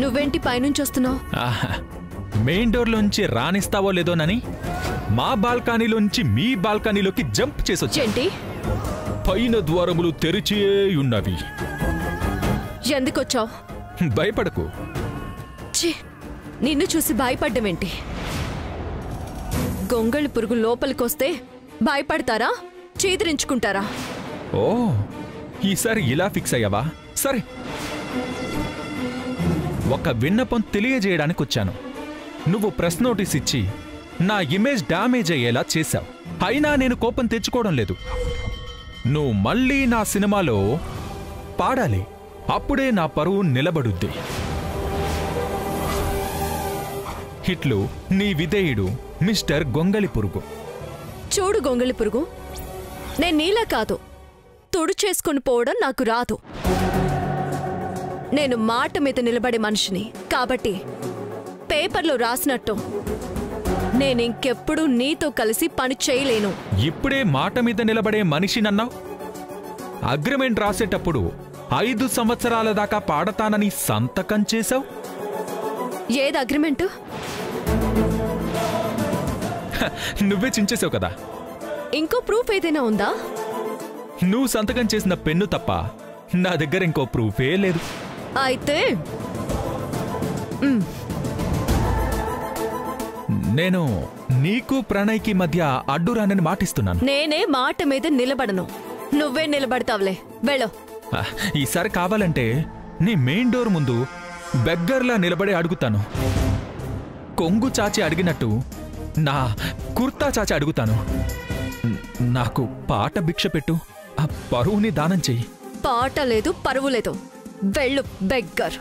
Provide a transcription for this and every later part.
నువ్వేంటి పైనుంచి వస్తున్నావు? మెయిన్ డోర్లోంచి రానిస్తావో లేదోనని మా బాల్కనీలోంచి మీ బాల్కనీలోకి జంప్ చేసొచ్చేంటి? పైన ద్వారములు తెరిచే ఉన్నవి. ఎందుకొచ్చావు? భయపడకు. నిన్ను చూసి భయపడ్డమేంటి? గొంగళి పురుగు లోపలికొస్తే భయపడతారా, చీదరించుకుంటారా? ఓ, ఈసారి ఇలా ఫిక్స్ అయ్యావా? సరే, ఒక విన్నపం తెలియజేయడానికి వచ్చాను. నువ్వు ప్రెస్ నోటీస్ ఇచ్చి నా ఇమేజ్ డ్యామేజ్ అయ్యేలా చేశావు. అయినా నేను కోపం తెచ్చుకోవడం లేదు. నువ్వు మళ్ళీ నా సినిమాలో పాడాలి, అప్పుడే నా పరువు నిలబడుద్ది. హిట్లు నీ విధేయుడు మిస్టర్ గొంగళి పురుగు. చూడు గొంగళి పురుగు, నేను నీలా కాదు, తుడు చేసుకుని పోవడం నాకు రాదు. నేను మాట మీద నిలబడే మనిషిని కాబట్టి పేపర్లో రాసినట్టు నేనింకెప్పుడు నీతో కలిసి పని చేయలేను. ఇప్పుడే మాట మీద నిలబడే మనిషినన్నావు. అగ్రిమెంట్ రాసేటప్పుడు 5 సంవత్సరాల దాకా పాడతానని సంతకం చేశావు. ఏది అగ్రిమెంటు? నువ్వే చించేసావు కదా. ఇంకో ప్రూఫ్ ఏదైనా ఉందా? నువ్వు సంతకం చేసిన పెన్ను తప్ప నా దగ్గర ఇంకో ప్రూఫే లేదు. అయితే నేను నీకు ప్రణయ్కి మధ్య అడ్డురానని మాటిస్తున్నాను. నేనే మాట మీద నిలబడను, నువ్వే నిలబడతావులే. వెళ్ళు. ఈసారి కావాలంటే నీ మెయిన్ డోర్ ముందు బెగ్గర్లా నిలబడి అడుగుతాను. కొంగు చాచి అడిగినట్టు నా కుర్తా చాచి అడుగుతాను. నాకు పాట భిక్ష పెట్టు, ఆ పరువుని దానం చెయ్యి. పాట లేదు, పరువు లేదు. వెళ్ళు బెగ్గర్.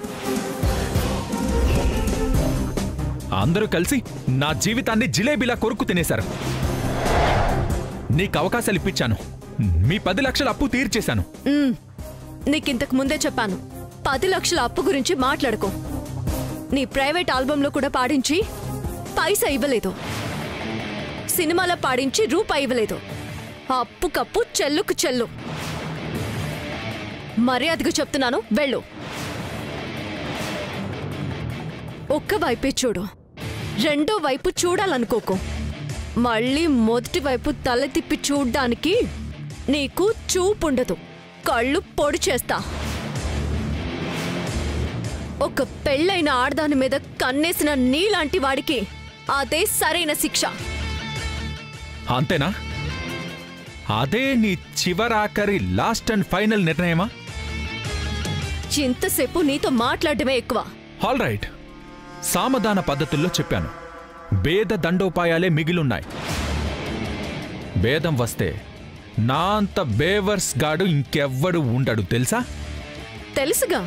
అందరూ కలిసి నా జీవితాన్ని జిలేబీలా కొరుకు తినేశారు. నీకు అవకాశాలు ఇప్పించాను, మీ 10 లక్షల అప్పు తీర్చేశాను. నీకింతకు ముందే చెప్పాను, 10 లక్షల అప్పు గురించి మాట్లాడుకో. నీ ప్రైవేట్ ఆల్బంలో కూడా పాడించి పైసా ఇవ్వలేదు, సినిమాలో పాడించి రూపాయి ఇవ్వలేదు. అప్పు కప్పు చెల్లుకు చెల్లు. మర్యాదగా చెప్తున్నాను, వెళ్ళు. ఒక్క వైపే చూడు, రెండో వైపు చూడాలనుకోకు. మళ్ళీ మొదటి వైపు తల తిప్పి చూడ్డానికి నీకు చూపుండదు, కళ్ళు పొడి చేస్తా. ఒక పెళ్ళైన ఆడదాని మీద కన్నేసిన నీలాంటి వాడికి అదే సరైన శిక్ష. అంతేనా? అదే నీ చివరాఖరి లాస్ట్ అండ్ ఫైనల్ నిర్ణయమా? ఇంతసేపు నీతో మాట్లాడటమే ఎక్కువ. ఆల్ రైట్, సామధాన పద్ధతుల్లో చెప్పాను. భేద దండోపాయాలే మిగిలున్నాయి. భేదం వస్తే నా అంత బేవర్స్ గాడు ఇంకెవ్వడు ఉండడు, తెలుసా? తెలుసుగా,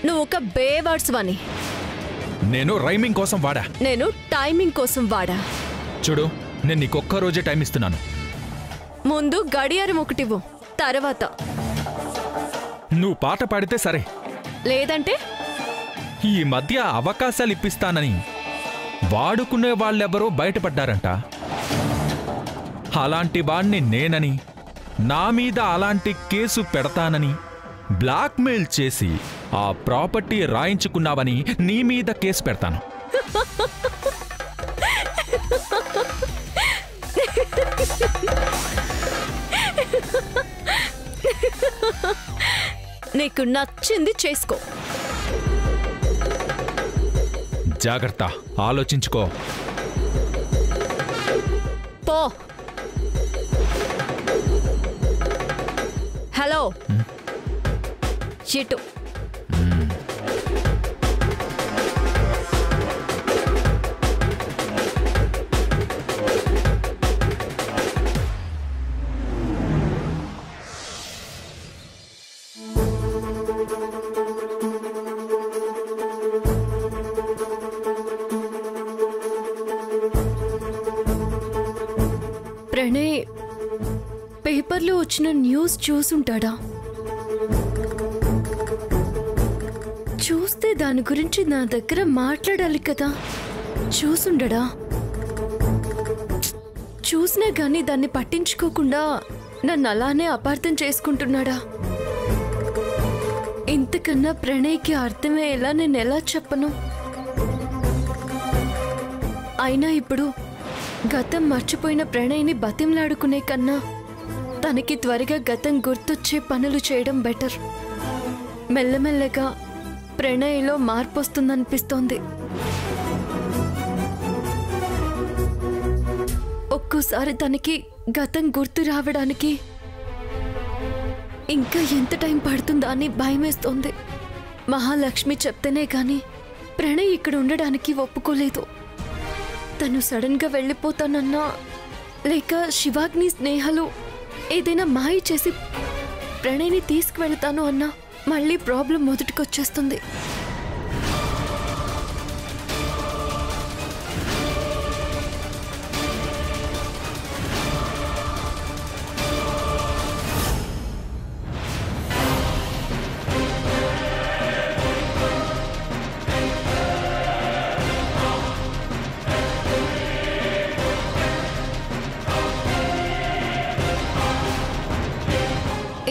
నువ్వు ఒక బేవర్స్ వని. నేను రైమింగ్ కోసం వాడా, నేను టైమింగ్ కోసం వాడా. చూడు, నేను నీకొక్క రోజే టైం ఇస్తున్నాను. ముందు గడియారం ఒకటివ్వు, తర్వాత నువ్వు పాట పాడితే సరే, లేదంటే ఈ మధ్య అవకాశాలు ఇప్పిస్తానని వాడుకునే వాళ్ళెవరో బయటపడ్డారంట. అలాంటి వాణ్ణి నేనని, నా మీద అలాంటి కేసు పెడతానని బ్లాక్మెయిల్ చేసి ఆ ప్రాపర్టీ రాయించుకున్నావని నీ మీద కేసు పెడతాను. నీకు నచ్చింది చేసుకో. జాగ్రత్త, ఆలోచించుకో. పో. హలో, చిట్టు. ప్రణయ్ పేపర్లో వచ్చిన న్యూస్ చూసుంటాడా? చూస్తే దాని గురించి నా దగ్గర మాట్లాడాలి కదా. చూసుండడా? చూసినా గానీ దాన్ని పట్టించుకోకుండా నన్ను అలానే అపార్థం చేసుకుంటున్నాడా? ఇంతకన్నా ప్రణయ్కి అర్థమయ్యేలా నేను ఎలా చెప్పను? అయినా ఇప్పుడు గతం మర్చిపోయిన ప్రణయ్ని బతిమలాడుకునే కన్నా తనకి త్వరగా గతం గుర్తొచ్చే పనులు చేయడం బెటర్. మెల్లమెల్లగా ప్రణయ్లో మార్పు వస్తుందనిపిస్తోంది. ఒక్కోసారి తనకి గతం గుర్తు రావడానికి ఇంకా ఎంత టైం పడుతుందా అని భయమేస్తోంది. మహాలక్ష్మి చెప్తేనే గాని ప్రణయ్ ఇక్కడ ఉండడానికి ఒప్పుకోలేదు. తను సడన్ గా వెళ్ళిపోతానన్నా లేక శివాగ్ని స్నేహలు ఏదైనా మాయ చేసి ప్రణయ్ని తీసుకువెళ్తాను అన్నా మళ్ళీ ప్రాబ్లం మొదటికొచ్చేస్తుంది.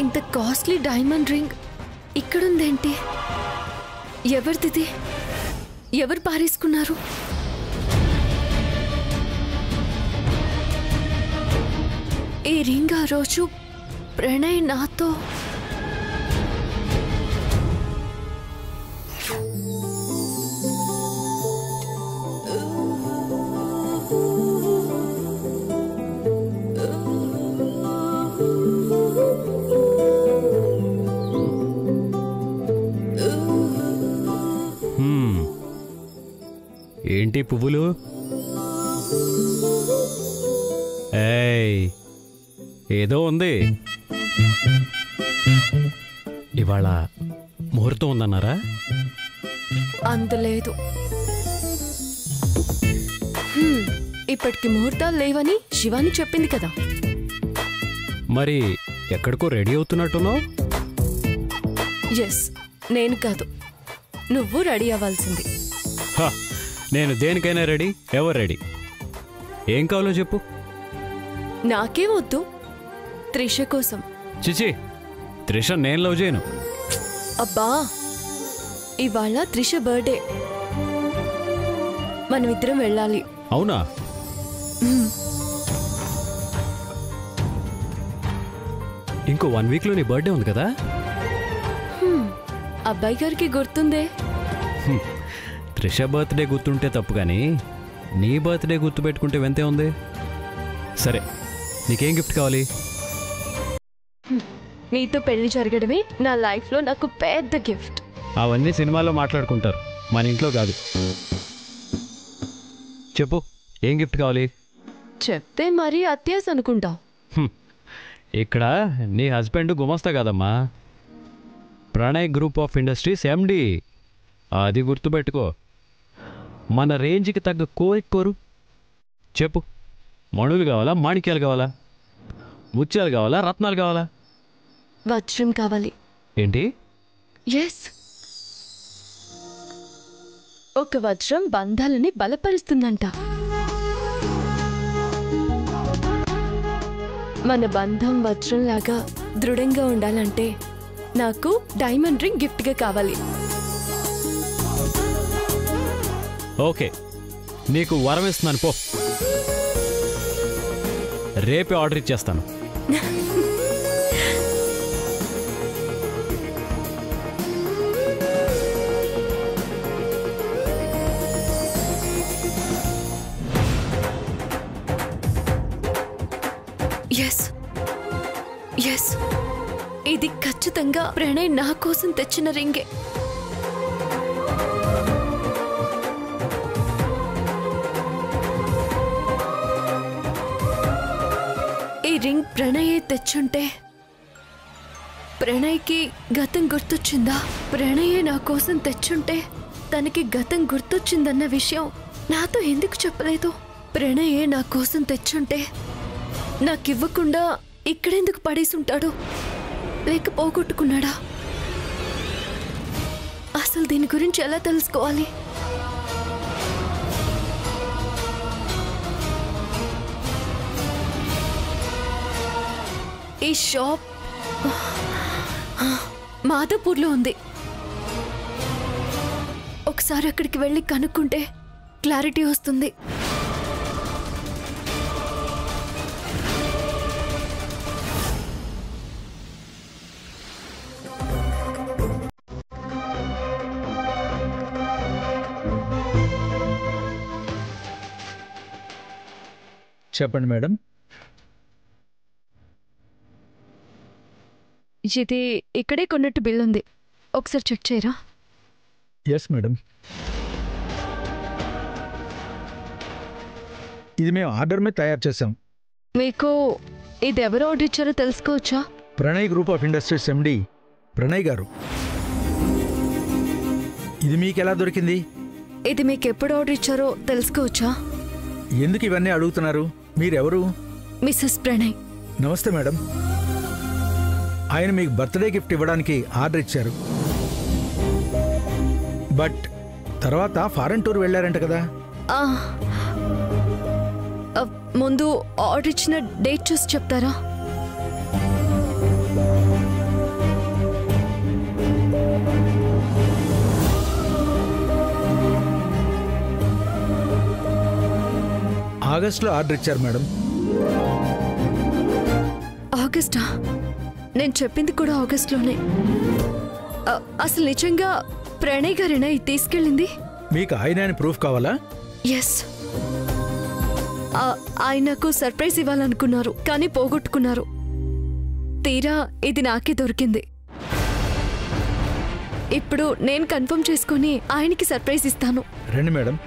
ఇంత కాస్ట్లీ డైమండ్ రింగ్ ఇక్కడుందేంటి? ఎవరిది? ఎవరు పారేసుకున్నారు? ఈ రింగ్ ఆ రోజు ప్రణయ్ నాతో ఏంటి పువ్వులు? ఏయ్, ఏదో ఉంది. ఇవాళ ముహూర్తం ఉందన్నారా? అందలేదు. ఇప్పటికి ముహూర్తాలు లేవని శివాని చెప్పింది కదా. మరి ఎక్కడికో రెడీ అవుతున్నట్టున్నావు? ఎస్, నేను కాదు, నువ్వు రెడీ అవ్వాల్సింది. నేను దేనికైనా రెడీ. ఎవరు రెడీ? ఏం కావాలో చెప్పు. నాకే వద్దు, త్రిష కోసం. చిచి, త్రిష నేను లవ్ చేయను. అబ్బా, ఇవాళ త్రిష బర్త్డే, మనమిద్దరం వెళ్ళాలి. అవునా? ఇంకో 1 వీక్లో నీ బర్త్డే ఉంది కదా? అబ్బాయి గారికి గుర్తుందే. త్రిష బర్త్డే గుర్తుంటే తప్పు, కానీ నీ బర్త్డే గుర్తు పెట్టుకుంటే వెంతే ఉంది. సరే, నీకేం గిఫ్ట్ కావాలి? నీతో పెళ్లి జరగడమే నా లైఫ్లో నాకు పెద్ద గిఫ్ట్. అవన్నీ సినిమాలో మాట్లాడుకుంటారు, మన ఇంట్లో కాదు. చెప్పు, ఏం గిఫ్ట్ కావాలి? చెప్తే మరీ అత్యాస అనుకుంటావు. ఇక్కడ నీ హస్బెండ్ గుమస్తా కాదమ్మా, ప్రణయ్ గ్రూప్ ఆఫ్ ఇండస్ట్రీస్ ఎండి. అది గుర్తుపెట్టుకో. మన రేంజ్కి తగ్గ కోరు. చెప్పు, మణులు కావాలా, మాణిక్యాలు కావాలా, ముత్యాలు కావాలా, రత్నాలు కావాలా? వజ్రం కావాలి. ఏంటి? ఎస్, ఒక వజ్రం బంధాలని బలపరుస్తుందంట. మన బంధం వజ్రంలాగా దృఢంగా ఉండాలంటే నాకు డైమండ్ రింగ్ గిఫ్ట్గా కావాలి. ఓకే, నీకు వరం ఇస్తున్నాను, పో. రేపే ఆర్డర్ ఇచ్చేస్తాను. ఎస్ ఎస్, ఇది ఖచ్చితంగా ప్రణయ్ నా కోసం తెచ్చిన రింగే. ఈ రింగ్ ప్రణయే తెచ్చుంటే ప్రణయ్కి గతం గుర్తొచ్చిందా? ప్రణయే నా కోసం తెచ్చుంటే తనకి గతం గుర్తొచ్చిందన్న విషయం నాతో ఎందుకు చెప్పలేదు? ప్రణయే నా కోసం తెచ్చుంటే నాకివ్వకుండా ఇక్కడెందుకు పడేసుంటాడు? లేక పోగొట్టుకున్నాడా? అసలు దీని గురించి ఎలా తెలుసుకోవాలి? ఈ షాప్ మాధవపూర్లో ఉంది. ఒకసారి అక్కడికి వెళ్ళి కనుక్కుంటే క్లారిటీ వస్తుంది. చెప్పండి మేడం. ఇది ఇక్కడే కొన్నట్టు బిల్ ఉంది, ఒకసారి చెక్ చేయరా? Yes madam. ఇది మేము ఆర్డర్ మీద తయారు చేసాం. మీకు ఇది ఎవరు ఆర్డర్ ఇచ్చారో తెలుసుకోవచ్చా? ప్రణయ్ గ్రూప్ ఆఫ్ ఇండస్ట్రీస్ ఎండి ప్రణయ్ గారు. ఇది మీకు ఎలా దొరికింది? ఇది మీకు ఎప్పుడు ఆర్డర్ ఇచ్చారో తెలుసుకోవచ్చా? ఎందుకు ఇవన్నీ అడుగుతున్నారు? మీరెవరు? మిస్సెస్ ప్రణయ్. నమస్తే మేడం. ఆయన మీకు బర్త్డే గిఫ్ట్ ఇవ్వడానికి ఆర్డర్ ఇచ్చారు. బట్ తర్వాత ఫారెన్ టూర్ వెళ్ళారంట కదా? ఆ, ముందు ఆర్డర్ ఇచ్చిన డేట్ చూసి చెప్తారా? ఆగస్టులో ఆర్డర్ ఇచ్చారు మేడం. ఆగస్టా? నేను చెప్పింది కూడా ఆగస్టులోనే. అసలు నిజంగా ప్రణయ్ గారేనా ఇది తీసుకెళ్ళింది? మీకు ఆయన ప్రూఫ్ కావాలా? ఎస్. ఆయనకు సర్ప్రైజ్ ఇవ్వాలనుకున్నారు కానీ పోగొట్టుకున్నారు. తీరా ఇది నాకే దొరికింది. ఇప్పుడు నేను కన్ఫర్మ్ చేసుకుని ఆయనకి సర్ప్రైజ్ ఇస్తాను. రండి మేడం.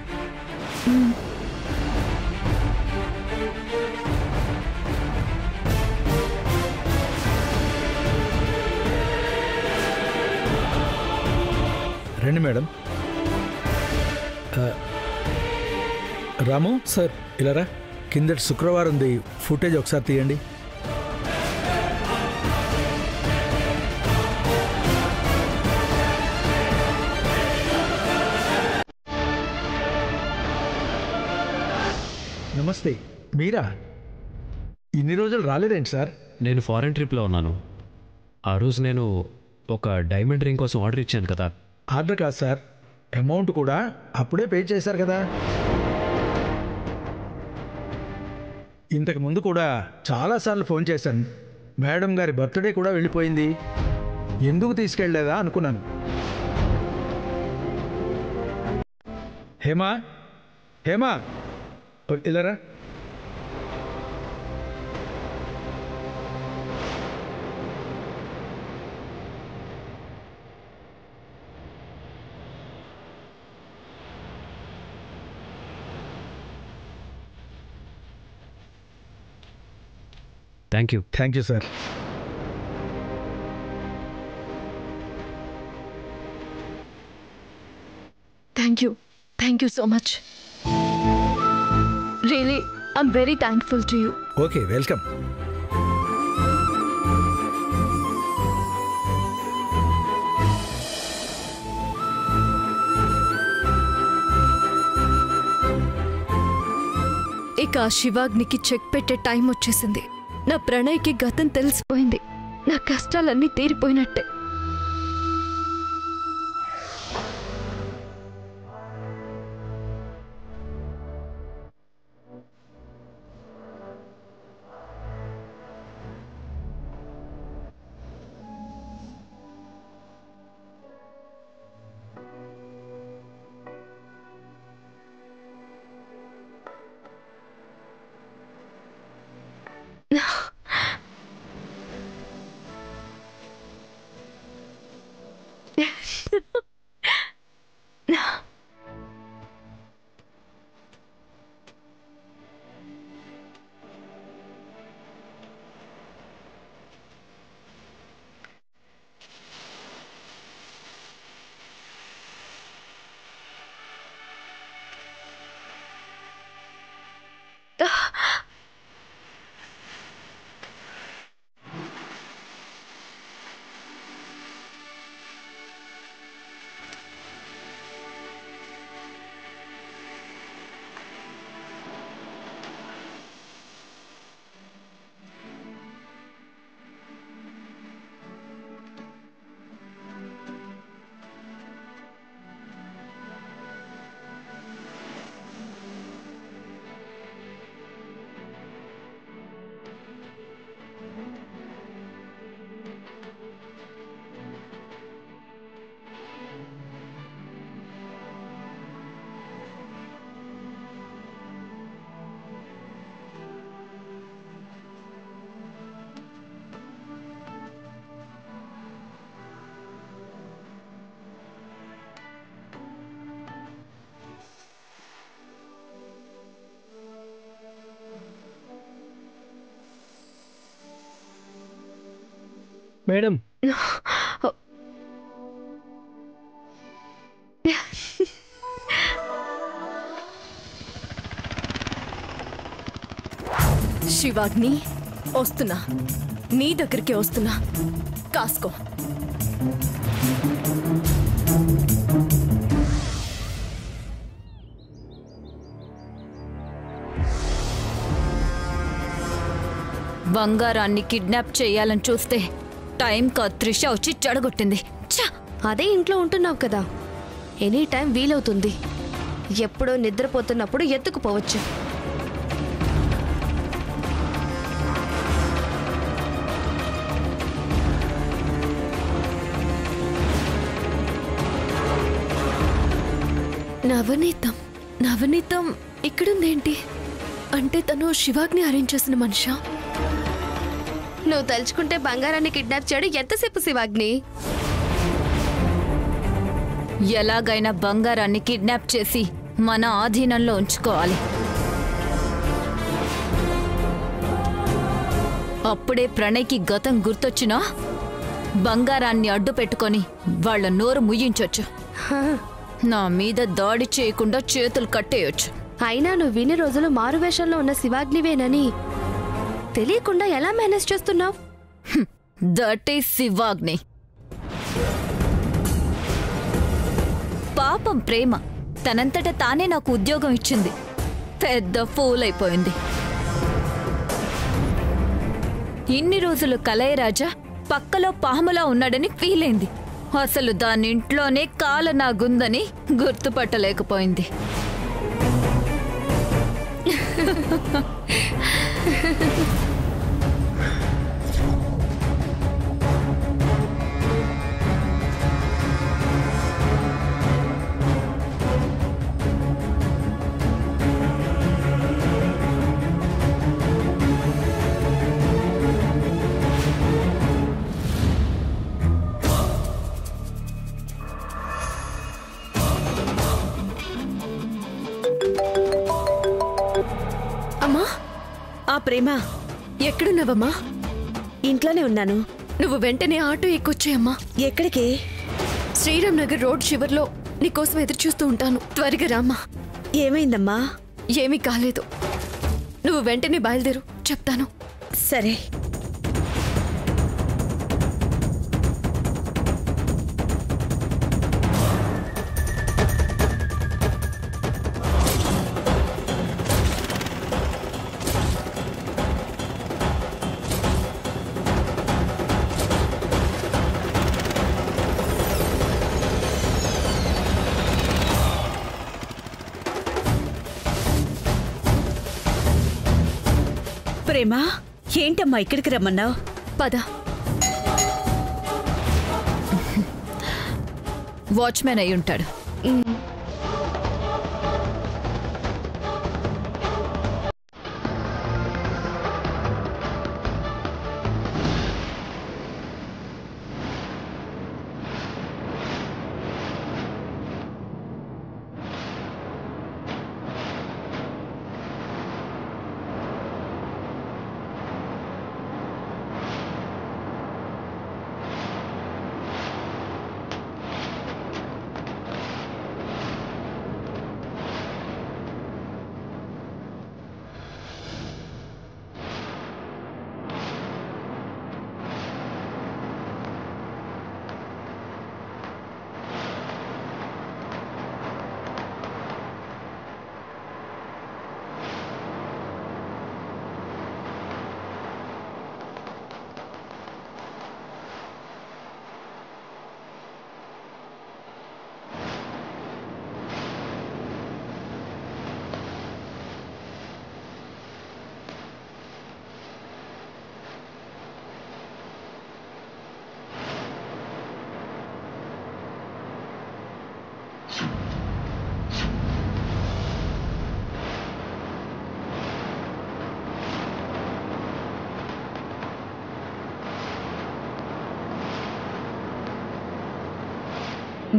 రండి మేడం. రాము సార్, ఇలారా. కిందటి శుక్రవారంది ఫుటేజ్ ఒకసారి తీయండి. నమస్తే. మీరా? ఇన్ని రోజులు రాలేదేంటి సార్? నేను ఫారెన్ ట్రిప్లో ఉన్నాను. ఆ రోజు నేను ఒక డైమండ్ రింగ్ కోసం ఆర్డర్ ఇచ్చాను కదా. ఆర్డర్ కాదు సార్, అమౌంట్ కూడా అప్పుడే పే చేశారు కదా. ఇంతకు ముందు కూడా చాలాసార్లు ఫోన్ చేశాను. మేడం గారి బర్త్డే కూడా వెళ్ళిపోయింది, ఎందుకు తీసుకెళ్ళలేదా అనుకున్నాను. హేమా, హేమా ఇలారా. Thank you. Thank you sir. Thank you so much. Really I'm very thankful to you. Okay, welcome. ఇక శివాగ్నికి చెక్ పెట్టే టైం వచ్చేసింది. నా ప్రణయ్కి గతం తెలిసిపోయింది. నా కష్టాలన్నీ తీరిపోయినట్టే. మేడం శివాగ్ని వస్తున్నా, నీ దగ్గరికి వస్తున్నా, కాసుకో. బంగారాన్ని కిడ్నాప్ చేయాలని చూస్తే టైంకి త్రిష వచ్చి చెడగొట్టింది. అదే ఇంట్లో ఉంటున్నావు కదా, ఎనీ టైం వీలవుతుంది. ఎప్పుడో నిద్రపోతున్నప్పుడు ఎత్తుకుపోవచ్చు. నవనీతం ఇక్కడుందేంటి? అంటే తను శివాగ్ని అరేంజ్ చేసిన మనిషా? నువ్వు తలుచుకుంటే బంగారాన్ని కిడ్నాప్ చేయడం ఎంతసేపు శివాగ్ని? ఎలాగైనా బంగారాన్ని కిడ్నాప్ చేసి మన ఆధీనంలో ఉంచుకోవాలి. అప్పుడే ప్రణయ్కి గతం గుర్తొచ్చినా బంగారాన్ని అడ్డు పెట్టుకొని వాళ్ళ నోరు ముయ్యించొచ్చు. నా మీద దాడి చేయకుండా చేతులు కట్టేయొచ్చు. అయినా నువ్వు విని రోజులు మారువేషంలో ఉన్న శివాగ్నివేనని తెలియకుండా ఎలా మేనేజ్ చేస్తున్నావు? That is Shivagni. పాపం ప్రేమ తనంతట తానే నాకు ఉద్యోగం ఇచ్చింది. పెద్ద ఫూల్ అయిపోయింది. ఇన్ని రోజులు కలయరాజా పక్కలో పాములా ఉన్నాడని ఫీల్ అయింది. అసలు దాని ఇంట్లోనే కాల నాగుందని గుర్తుపట్టలేకపోయింది. అమ్మా, ఆ ప్రేమ ఎక్కడున్నావమ్మా? ఇంట్లోనే ఉన్నాను. నువ్వు వెంటనే ఆటో ఎక్కొచ్చాయమ్మా. ఎక్కడికి? శ్రీరామ్ నగర్ రోడ్ చివర్లో నీకోసం ఎదురు చూస్తూ ఉంటాను. త్వరగా రామ్మా. ఏమైందమ్మా? ఏమీ కాలేదు. నువ్వు వెంటనే బయలుదేరు, చెప్తాను. సరే. ప్రేమ, ఏంటమ్మా ఇక్కడికి రమ్మన్నావు? పద. వాచ్మెన్ అయి ఉంటాడు.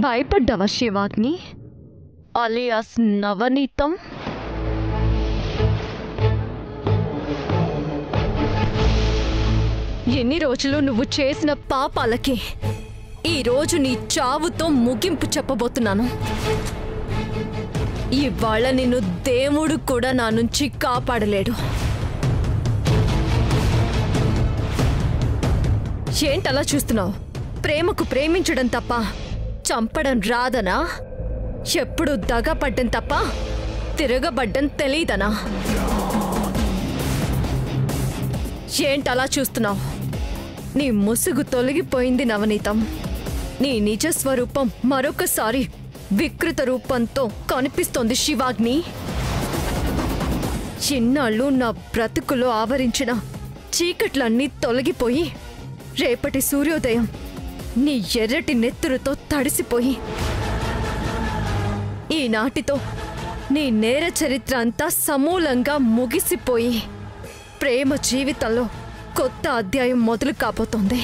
భయపడ్డావా శివాగ్ని అలియాస్ నవనీతం? ఎన్ని రోజులు నువ్వు చేసిన పాపాలకి ఈ రోజు నీ చావుతో ముగింపు చెప్పబోతున్నాను. ఇవాళ నిన్ను దేవుడు కూడా నా నుంచి కాపాడలేడు. ఏంటలా చూస్తున్నావు? ప్రేమకు ప్రేమించడం తప్ప చంపడం రాదనా? ఎప్పుడు దగపడ్డం తప్ప తిరగబడ్డం తెలీదనా? ఏంటలా చూస్తున్నావు? నీ ముసుగు తొలగిపోయింది నవనీతం. నీ నిజ స్వరూపం మరొకసారి వికృత రూపంతో కనిపిస్తోంది శివాగ్ని. చిన్నాళ్ళు నా బ్రతుకులో ఆవరించిన చీకట్లన్నీ తొలగిపోయి రేపటి సూర్యోదయం నీ ఎర్రటి నెత్తురుతో తడిసిపోయి ఈనాటితో నీ నేర చరిత్ర అంతా సమూలంగా ముగిసిపోయి ప్రేమ జీవితంలో కొత్త అధ్యాయం మొదలు కాబోతోంది.